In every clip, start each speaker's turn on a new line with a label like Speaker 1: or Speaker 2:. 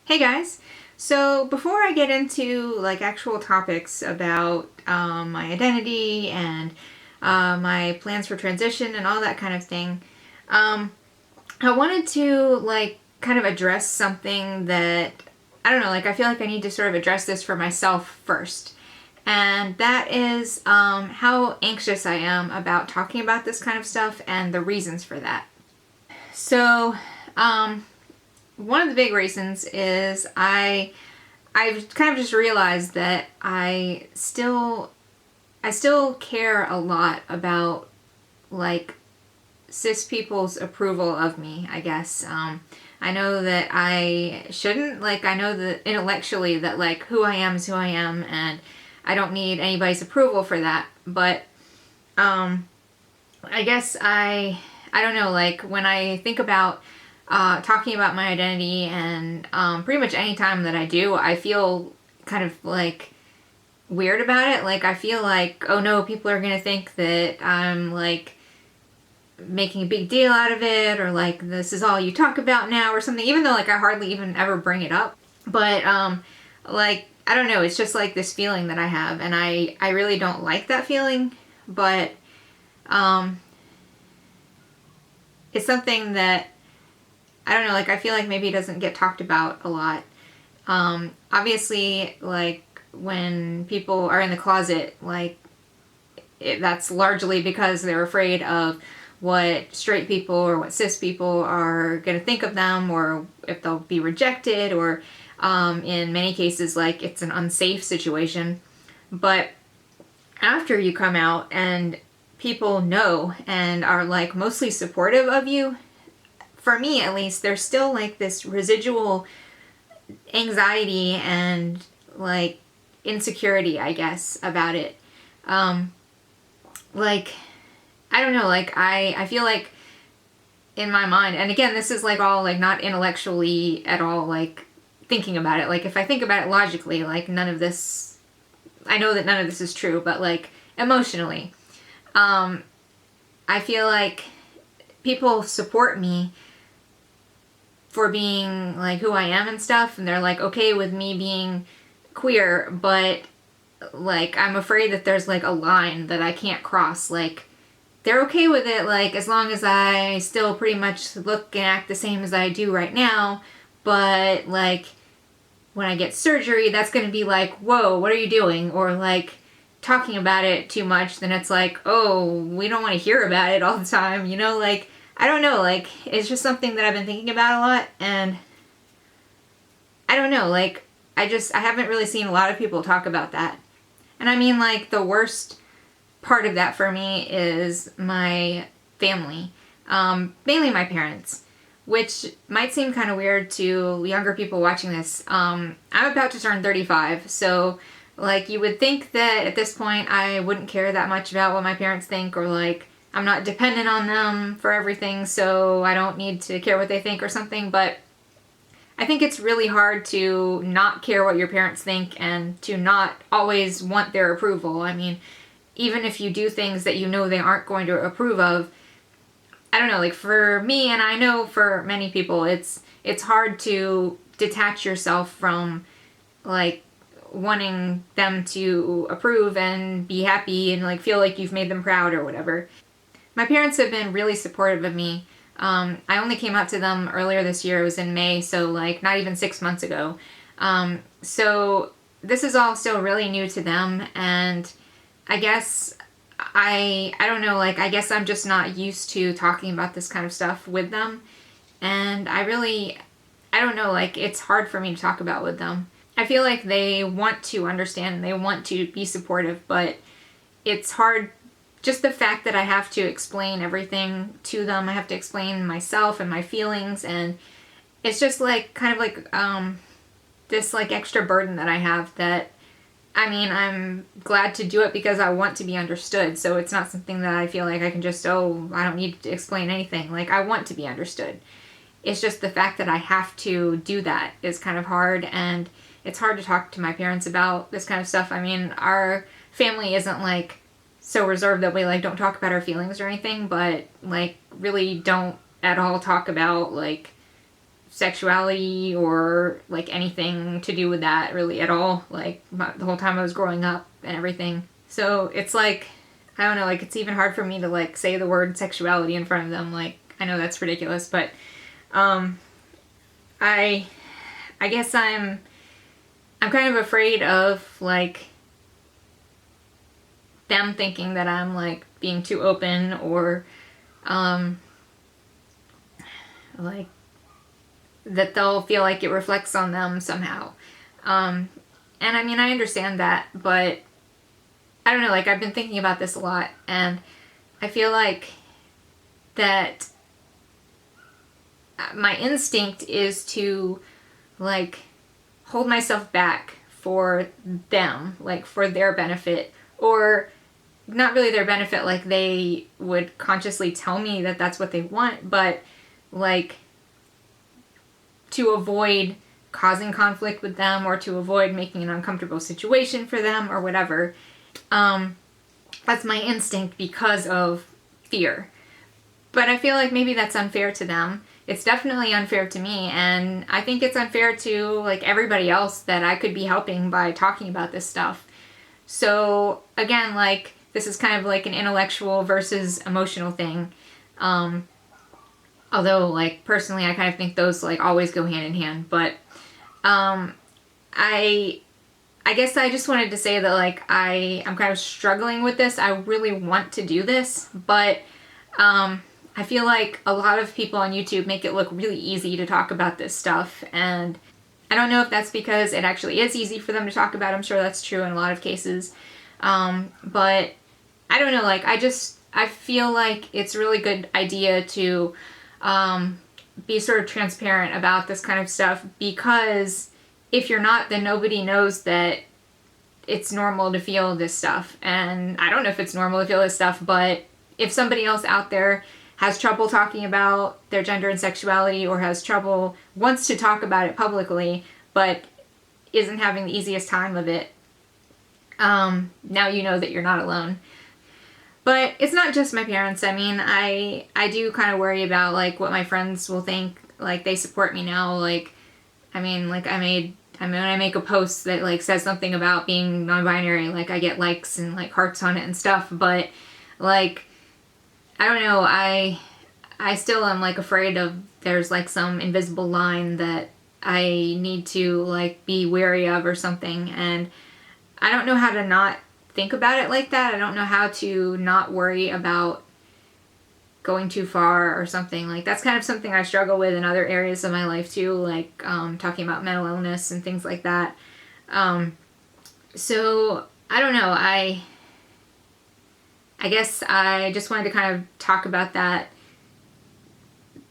Speaker 1: Hey guys! So before I get into like actual topics about my identity and my plans for transition and all that kind of thing, I wanted to like kind of address something that, I don't know, like I feel like I need to sort of address this for myself first. And that is how anxious I am about talking about this kind of stuff and the reasons for that. So, one of the big reasons is I've kind of just realized that I still care a lot about like cis people's approval of me, I guess. I know that I shouldn't, like I know that intellectually that like who I am is who I am and I don't need anybody's approval for that, but I guess I don't know, like when I think about talking about my identity and pretty much any time that I do, I feel kind of like weird about it. Like I feel like, oh no, people are gonna think that I'm like making a big deal out of it, or like this is all you talk about now or something, even though like I hardly even ever bring it up. But like I don't know, it's just like this feeling that I have, and I really don't like that feeling, but it's something that I don't know, like I feel like maybe it doesn't get talked about a lot. Obviously, like when people are in the closet, like that's largely because they're afraid of what straight people or what cis people are going to think of them, or if they'll be rejected, or in many cases, like it's an unsafe situation. But after you come out and people know and are like mostly supportive of you, for me at least, there's still like this residual anxiety and like insecurity, I guess, about it. Like, I don't know, like I feel like in my mind, and again, this is like all like not intellectually at all, like thinking about it. Like if I think about it logically, like none of this, I know that none of this is true, but like emotionally, I feel like people support me for being like who I am and stuff, and they're like okay with me being queer, but like I'm afraid that there's like a line that I can't cross. Like they're okay with it, like as long as I still pretty much look and act the same as I do right now, but like when I get surgery, that's gonna be like, whoa, what are you doing? Or like talking about it too much, then it's like, oh, we don't want to hear about it all the time, you know? Like I don't know, like it's just something that I've been thinking about a lot, and I don't know, like I haven't really seen a lot of people talk about that. And I mean, like the worst part of that for me is my family, mainly my parents, which might seem kind of weird to younger people watching this. I'm about to turn 35, so like you would think that at this point I wouldn't care that much about what my parents think, or like I'm not dependent on them for everything, so I don't need to care what they think or something. But I think it's really hard to not care what your parents think and to not always want their approval. I mean, even if you do things that you know they aren't going to approve of, I don't know, like for me, and I know for many people, it's hard to detach yourself from like wanting them to approve and be happy and like feel like you've made them proud or whatever. My parents have been really supportive of me. I only came out to them earlier this year. It was in May, so like not even 6 months ago. So this is all still really new to them, and I guess I don't know, like I guess I'm just not used to talking about this kind of stuff with them, and I don't know, like it's hard for me to talk about with them. I feel like they want to understand and they want to be supportive, but it's hard. Just the fact that I have to explain everything to them, I have to explain myself and my feelings, and it's just like kind of like this like extra burden that I have that, I mean, I'm glad to do it because I want to be understood, so it's not something that I feel like I can just, oh, I don't need to explain anything. Like I want to be understood. It's just the fact that I have to do that is kind of hard, and it's hard to talk to my parents about this kind of stuff. I mean, our family isn't like so reserved that we like don't talk about our feelings or anything, but like really don't at all talk about like sexuality or like anything to do with that really at all, like the whole time I was growing up and everything. So it's like, I don't know, like it's even hard for me to like say the word sexuality in front of them. Like, I know that's ridiculous, but I guess I'm kind of afraid of like them thinking that I'm like being too open, or like that they'll feel like it reflects on them somehow. And I mean, I understand that, but I don't know, like I've been thinking about this a lot, and I feel like that my instinct is to like hold myself back for them, like for their benefit, or not really their benefit, like they would consciously tell me that that's what they want, but like to avoid causing conflict with them, or to avoid making an uncomfortable situation for them, or whatever. That's my instinct because of fear. But I feel like maybe that's unfair to them. It's definitely unfair to me, and I think it's unfair to like everybody else that I could be helping by talking about this stuff. So again, like this is kind of like an intellectual versus emotional thing. Although like personally I kind of think those like always go hand in hand, but I guess I just wanted to say that like I'm kind of struggling with this. I really want to do this, but I feel like a lot of people on YouTube make it look really easy to talk about this stuff, and I don't know if that's because it actually is easy for them to talk about. I'm sure that's true in a lot of cases, but I don't know, like I feel like it's a really good idea to be sort of transparent about this kind of stuff, because if you're not, then nobody knows that it's normal to feel this stuff. And I don't know if it's normal to feel this stuff, but if somebody else out there has trouble talking about their gender and sexuality, or wants to talk about it publicly, but isn't having the easiest time of it, now you know that you're not alone. But it's not just my parents. I mean, I do kind of worry about like what my friends will think. Like they support me now. Like, I mean, like when I make a post that like says something about being non-binary, like I get likes and like hearts on it and stuff. But like, I don't know, I still am like afraid of there's like some invisible line that I need to like be wary of or something, and I don't know how to not think about it like that. I don't know how to not worry about going too far or something. Like that's kind of something I struggle with in other areas of my life too, like talking about mental illness and things like that. So I don't know, I guess I just wanted to kind of talk about that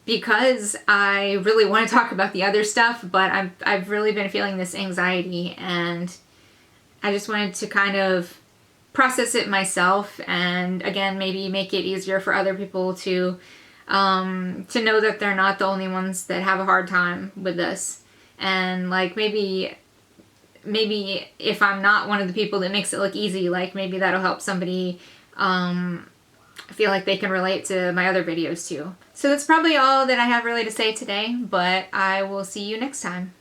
Speaker 1: because I really want to talk about the other stuff, but I've really been feeling this anxiety, and I just wanted to kind of process it myself, and again, maybe make it easier for other people to know that they're not the only ones that have a hard time with this. And like maybe if I'm not one of the people that makes it look easy, like maybe that'll help somebody feel like they can relate to my other videos too. So that's probably all that I have really to say today, but I will see you next time.